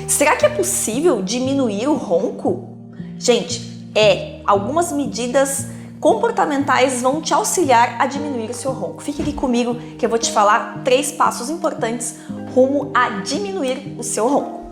Será que é possível diminuir o ronco? Gente, algumas medidas comportamentais vão te auxiliar a diminuir o seu ronco. Fique aqui comigo que eu vou te falar 3 passos importantes rumo a diminuir o seu ronco.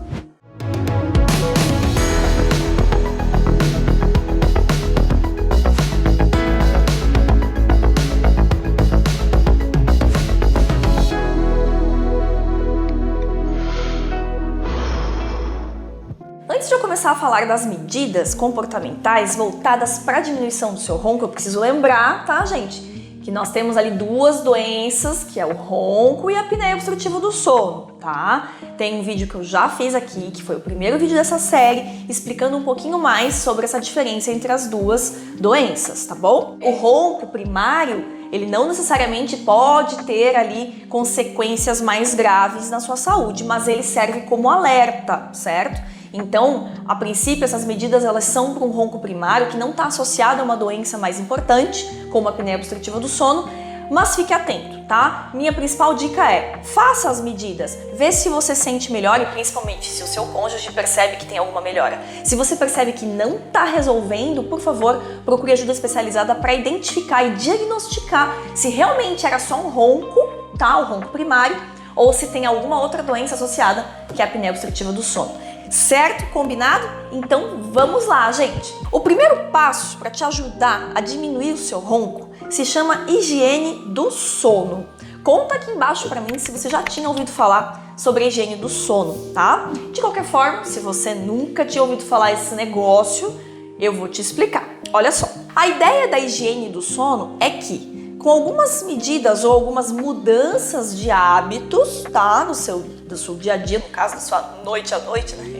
Antes de eu começar a falar das medidas comportamentais voltadas para a diminuição do seu ronco, eu preciso lembrar, tá, gente, que nós temos ali 2 doenças, que é o ronco e a apneia obstrutiva do sono, tá? Tem um vídeo que eu já fiz aqui, que foi o primeiro vídeo dessa série, explicando um pouquinho mais sobre essa diferença entre as 2 doenças, tá bom? O ronco primário, ele não necessariamente pode ter ali consequências mais graves na sua saúde, mas ele serve como alerta, certo? Então, a princípio, essas medidas elas são para um ronco primário que não está associado a uma doença mais importante, como a apneia obstrutiva do sono, mas fique atento, tá? Minha principal dica é, faça as medidas, vê se você sente melhor e principalmente se o seu cônjuge percebe que tem alguma melhora. Se você percebe que não está resolvendo, por favor, procure ajuda especializada para identificar e diagnosticar se realmente era só um ronco, tá? O ronco primário, ou se tem alguma outra doença associada, que é a apneia obstrutiva do sono. Certo? Combinado? Então vamos lá, gente! O primeiro passo para te ajudar a diminuir o seu ronco se chama higiene do sono. Conta aqui embaixo para mim se você já tinha ouvido falar sobre a higiene do sono, tá? De qualquer forma, se você nunca tinha ouvido falar esse negócio, eu vou te explicar. Olha só, a ideia da higiene do sono é que com algumas medidas ou algumas mudanças de hábitos, tá? Do seu dia a dia, no caso da sua noite à noite, né?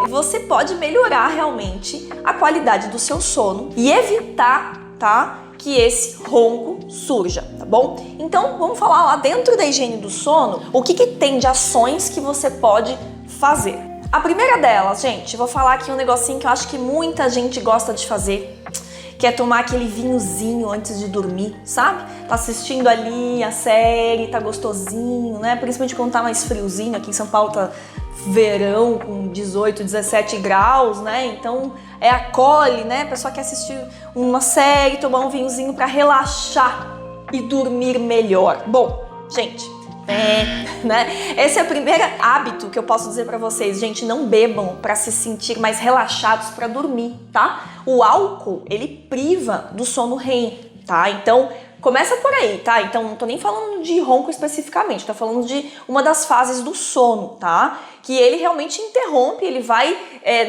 Você pode melhorar realmente a qualidade do seu sono e evitar, tá? Que esse ronco surja, tá bom? Então, vamos falar lá dentro da higiene do sono, o que tem de ações que você pode fazer. A primeira delas, gente, vou falar aqui um negocinho que eu acho que muita gente gosta de fazer, que é tomar aquele vinhozinho antes de dormir, sabe? Tá assistindo ali a série, tá gostosinho, né? Principalmente quando tá mais friozinho, aqui em São Paulo tá verão com 18, 17 graus, né? Então acolhe, né? A pessoa quer assistir uma série, tomar um vinhozinho pra relaxar e dormir melhor. Bom, gente, né? Esse é o primeiro hábito que eu posso dizer pra vocês, gente, não bebam pra se sentir mais relaxados pra dormir, tá? O álcool, ele priva do sono REM, tá? Então, começa por aí, tá? Então, não tô nem falando de ronco especificamente, tô falando de uma das fases do sono, tá? Que ele realmente interrompe, ele vai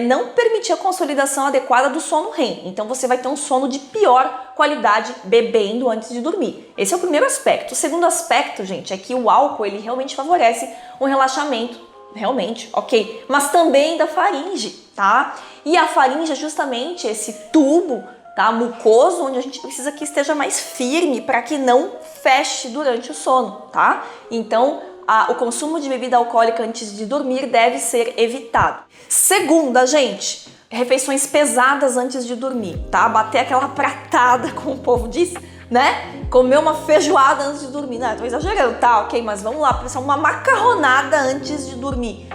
não permitir a consolidação adequada do sono REM. Então, você vai ter um sono de pior qualidade bebendo antes de dormir. Esse é o primeiro aspecto. O segundo aspecto, gente, é que o álcool, ele realmente favorece um relaxamento, realmente, ok? Mas também da faringe, tá? E a faringe é justamente esse tubo, tá, mucoso, onde a gente precisa que esteja mais firme para que não feche durante o sono, tá? Então, o consumo de bebida alcoólica antes de dormir deve ser evitado. Segunda, gente, refeições pesadas antes de dormir, tá? Bater aquela pratada, como o povo diz, né? Comer uma feijoada antes de dormir, né? Tô exagerando, tá? Ok, mas vamos lá, pensar uma macarronada antes de dormir.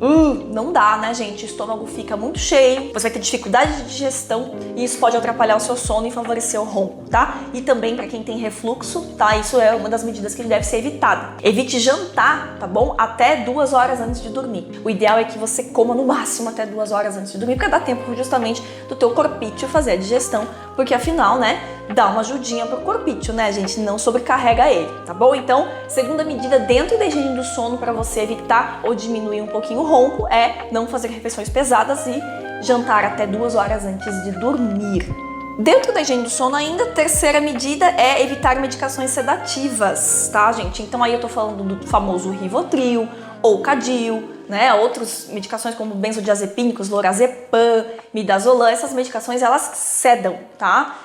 Não dá, né, gente? O estômago fica muito cheio, você vai ter dificuldade de digestão e isso pode atrapalhar o seu sono e favorecer o ronco, tá? E também para quem tem refluxo, tá? Isso é uma das medidas que deve ser evitada. Evite jantar, tá bom? Até 2 horas antes de dormir. O ideal é que você coma no máximo até 2 horas antes de dormir, porque dá tempo justamente do teu corpício fazer a digestão, porque afinal, né, dá uma ajudinha pro corpício, né, gente? Não sobrecarrega ele, tá bom? Então, segunda medida dentro da higiene do sono para você evitar ou diminuir um pouquinho o ronco é não fazer refeições pesadas e jantar até 2 horas antes de dormir. Dentro da higiene do sono ainda, a terceira medida é evitar medicações sedativas, tá, gente? Então aí eu tô falando do famoso Rivotril ou Cadil, né? Outras medicações como benzodiazepínicos, lorazepam, midazolam, essas medicações elas sedam, tá?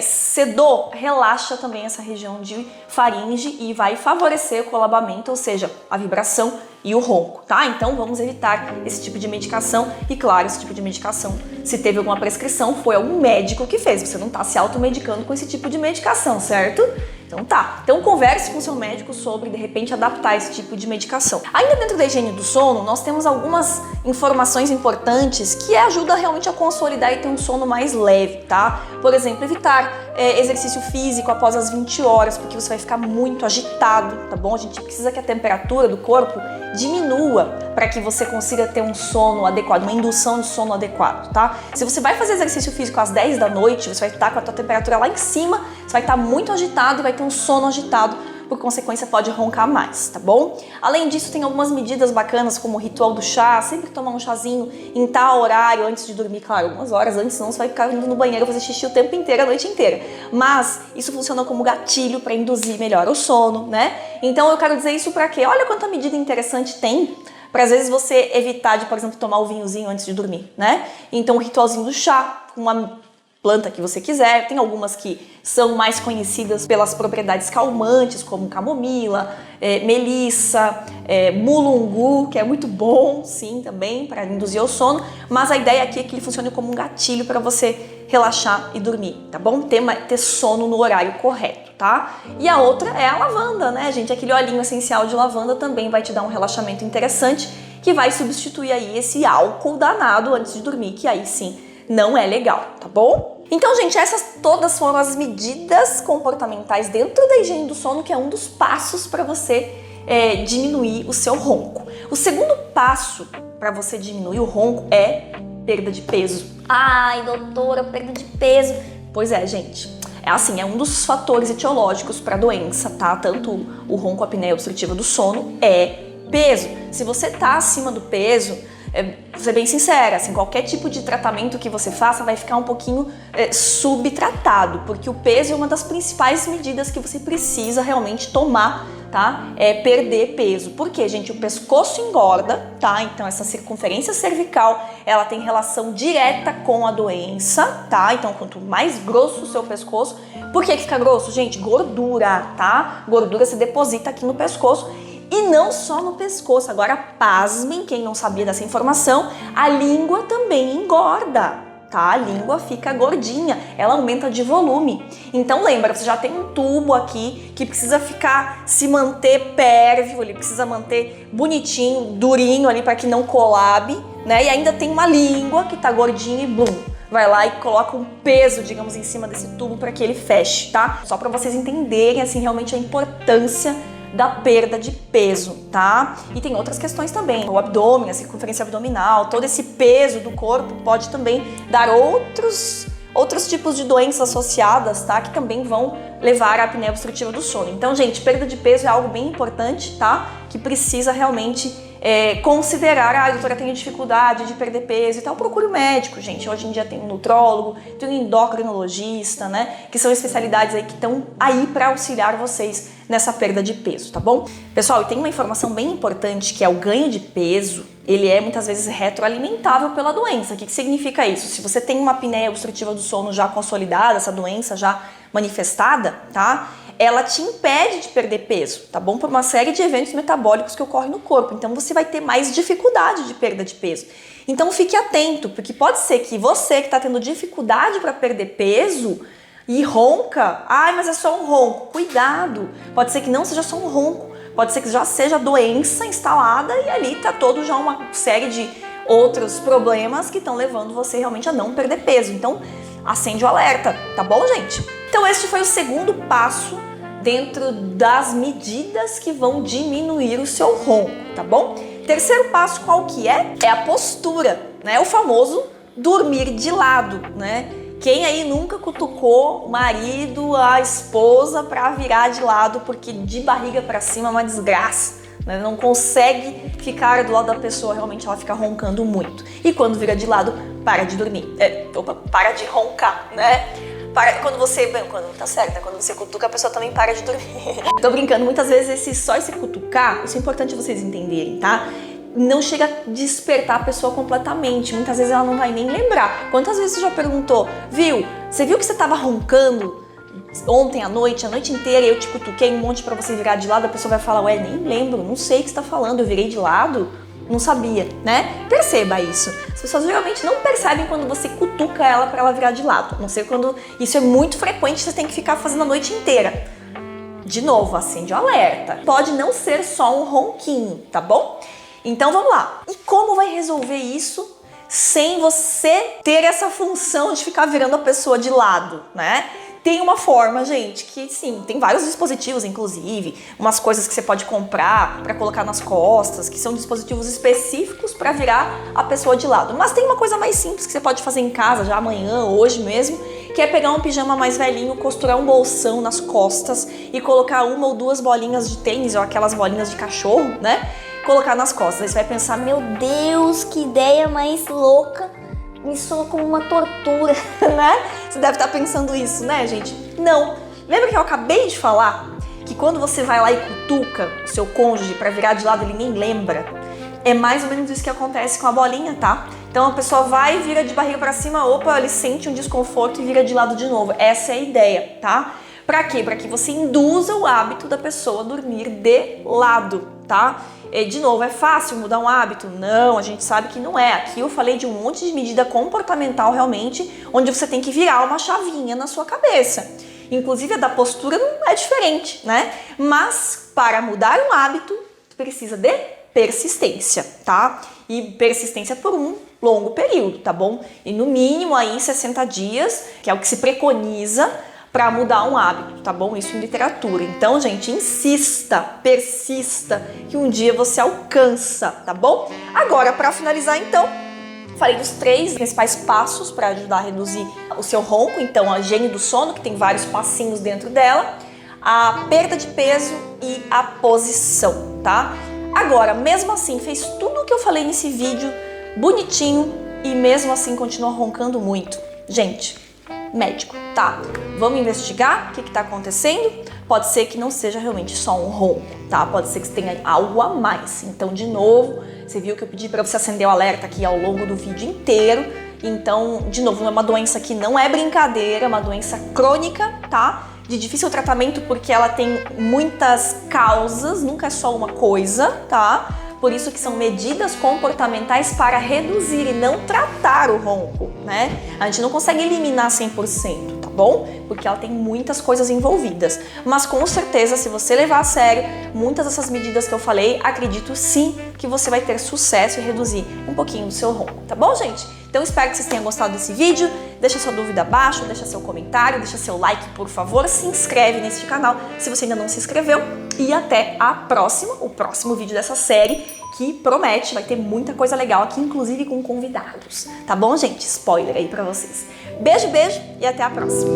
Sedou, relaxa também essa região de faringe e vai favorecer o colabamento, ou seja, a vibração e o ronco, tá? Então vamos evitar esse tipo de medicação e claro, esse tipo de medicação, se teve alguma prescrição, foi algum médico que fez, você não tá se automedicando com esse tipo de medicação, certo? Então tá. Então converse com o seu médico sobre, de repente, adaptar esse tipo de medicação. Ainda dentro da higiene do sono, nós temos algumas informações importantes que ajudam realmente a consolidar e ter um sono mais leve, tá? Por exemplo, evitar exercício físico após as 20 horas, porque você vai ficar muito agitado, tá bom? A gente precisa que a temperatura do corpo diminua para que você consiga ter um sono adequado, uma indução de sono adequado, tá? Se você vai fazer exercício físico às 10 da noite, você vai estar com a tua temperatura lá em cima, você vai estar muito agitado e vai ter um sono agitado, por consequência pode roncar mais, tá bom? Além disso, tem algumas medidas bacanas, como o ritual do chá, sempre tomar um chazinho em tal horário antes de dormir, claro, algumas horas antes, senão você vai ficar indo no banheiro fazer xixi o tempo inteiro, a noite inteira. Mas isso funciona como gatilho para induzir melhor o sono, né? Então eu quero dizer isso para quê? Olha quanta medida interessante tem para às vezes você evitar de, por exemplo, tomar o vinhozinho antes de dormir, né? Então o ritualzinho do chá, com uma planta que você quiser, tem algumas que são mais conhecidas pelas propriedades calmantes, como camomila, melissa, mulungu, que é muito bom, sim, também, para induzir o sono, mas a ideia aqui é que ele funcione como um gatilho para você relaxar e dormir, tá bom? Ter sono no horário correto, tá? E a outra é a lavanda, né, gente? Aquele olhinho essencial de lavanda também vai te dar um relaxamento interessante, que vai substituir aí esse álcool danado antes de dormir, que aí sim não é legal, tá bom? Então, gente, essas todas foram as medidas comportamentais dentro da higiene do sono, que é um dos passos para você diminuir o seu ronco. O segundo passo para você diminuir o ronco é perda de peso. Ai, doutora, perda de peso. Pois é, gente. É assim, é um dos fatores etiológicos para a doença, tá? Tanto o ronco, a apneia obstrutiva do sono é peso. Se você tá acima do peso, vou ser bem sincera, assim, qualquer tipo de tratamento que você faça vai ficar um pouquinho subtratado, porque o peso é uma das principais medidas que você precisa realmente tomar, tá? É perder peso. Por quê, gente? O pescoço engorda, tá? Então essa circunferência cervical, ela tem relação direta com a doença, tá? Então quanto mais grosso o seu pescoço, por que fica grosso? Gente, gordura, tá? Gordura se deposita aqui no pescoço. E não só no pescoço, agora pasmem, quem não sabia dessa informação, a língua também engorda, tá? A língua fica gordinha, ela aumenta de volume. Então lembra, você já tem um tubo aqui que precisa se manter pérvido, ele precisa manter bonitinho, durinho ali para que não colabe, né? E ainda tem uma língua que tá gordinha e blum. Vai lá e coloca um peso, digamos, em cima desse tubo para que ele feche, tá? Só para vocês entenderem, assim, realmente a importância da perda de peso, tá? E tem outras questões também, o abdômen, a circunferência abdominal, todo esse peso do corpo pode também dar outros tipos de doenças associadas, tá? Que também vão levar à apneia obstrutiva do sono. Então, gente, perda de peso é algo bem importante, tá? Que precisa realmente considerar, doutora, tenho dificuldade de perder peso e tal, procure um médico, gente. Hoje em dia tem um nutrólogo, tem um endocrinologista, né? Que são especialidades aí que estão aí para auxiliar vocês nessa perda de peso, tá bom? Pessoal, e tem uma informação bem importante que é o ganho de peso, ele é muitas vezes retroalimentável pela doença. O que significa isso? Se você tem uma apneia obstrutiva do sono já consolidada, essa doença já manifestada, tá? Ela te impede de perder peso, tá bom? Por uma série de eventos metabólicos que ocorrem no corpo. Então você vai ter mais dificuldade de perda de peso. Então fique atento, porque pode ser que você que está tendo dificuldade para perder peso e ronca, ai, mas é só um ronco. Cuidado, pode ser que não seja só um ronco, pode ser que já seja doença instalada e ali tá todo já uma série de outros problemas que estão levando você realmente a não perder peso. Então acende o alerta, tá bom, gente? Então este foi o segundo passo dentro das medidas que vão diminuir o seu ronco, tá bom? Terceiro passo qual que é? É a postura, né? O famoso dormir de lado, né? Quem aí nunca cutucou o marido, a esposa para virar de lado, porque de barriga para cima é uma desgraça, né? Não consegue ficar do lado da pessoa, realmente ela fica roncando muito. E quando vira de lado, para de dormir. Para de roncar, né? Tá certo, né? Quando você cutuca, a pessoa também para de dormir. Tô brincando, muitas vezes esse cutucar, isso é importante vocês entenderem, tá? Não chega a despertar a pessoa completamente, muitas vezes ela não vai nem lembrar. Quantas vezes você já perguntou, você viu que você tava roncando ontem à noite, a noite inteira, e eu te cutuquei um monte pra você virar de lado, a pessoa vai falar, ué, nem lembro, não sei o que você tá falando, eu virei de lado? Não sabia, né? Perceba isso. As pessoas geralmente não percebem quando você cutuca ela para ela virar de lado. A não ser quando isso é muito frequente, você tem que ficar fazendo a noite inteira. De novo, acende o alerta. Pode não ser só um ronquinho, tá bom? Então vamos lá. E como vai resolver isso sem você ter essa função de ficar virando a pessoa de lado, né? Tem uma forma, gente, que sim, tem vários dispositivos, inclusive, umas coisas que você pode comprar para colocar nas costas, que são dispositivos específicos para virar a pessoa de lado. Mas tem uma coisa mais simples que você pode fazer em casa já amanhã, hoje mesmo, que é pegar um pijama mais velhinho, costurar um bolsão nas costas e colocar uma ou duas bolinhas de tênis ou aquelas bolinhas de cachorro, né? Colocar nas costas. Aí você vai pensar, meu Deus, que ideia mais louca. Me soa como uma tortura, né? Você deve estar pensando isso, né, gente? Não. Lembra que eu acabei de falar que quando você vai lá e cutuca o seu cônjuge para virar de lado, ele nem lembra? É mais ou menos isso que acontece com a bolinha, tá? Então a pessoa vai e vira de barriga para cima, opa, ele sente um desconforto e vira de lado de novo. Essa é a ideia, tá? Pra quê? Pra que você induza o hábito da pessoa dormir de lado, tá? E, de novo, é fácil mudar um hábito? Não, a gente sabe que não é. Aqui eu falei de um monte de medida comportamental realmente, onde você tem que virar uma chavinha na sua cabeça. Inclusive a da postura não é diferente, né? Mas para mudar um hábito, precisa de persistência, tá? E persistência por um longo período, tá bom? E no mínimo aí 60 dias, que é o que se preconiza para mudar um hábito, tá bom? Isso em literatura. Então, gente, insista, persista, que um dia você alcança, tá bom? Agora, para finalizar, então, falei dos 3 principais passos para ajudar a reduzir o seu ronco. Então, a higiene do sono, que tem vários passinhos dentro dela, a perda de peso e a posição, tá? Agora, mesmo assim, fez tudo o que eu falei nesse vídeo, bonitinho, e mesmo assim continua roncando muito. Gente, médico, tá? Vamos investigar o que tá acontecendo? Pode ser que não seja realmente só um ronco, tá? Pode ser que você tenha algo a mais. Então, de novo, você viu que eu pedi para você acender o alerta aqui ao longo do vídeo inteiro. Então, de novo, é uma doença que não é brincadeira, é uma doença crônica, tá? De difícil tratamento porque ela tem muitas causas, nunca é só uma coisa, tá? Por isso que são medidas comportamentais para reduzir e não tratar o ronco, né? A gente não consegue eliminar 100%, tá bom? Porque ela tem muitas coisas envolvidas. Mas com certeza, se você levar a sério muitas dessas medidas que eu falei, acredito sim que você vai ter sucesso e reduzir um pouquinho do seu ronco, tá bom, gente? Então espero que vocês tenham gostado desse vídeo. Deixa sua dúvida abaixo, deixa seu comentário, deixa seu like, por favor. Se inscreve nesse canal se você ainda não se inscreveu. E até o próximo vídeo dessa série, que promete, vai ter muita coisa legal aqui, inclusive com convidados. Tá bom, gente? Spoiler aí pra vocês. Beijo, beijo e até a próxima.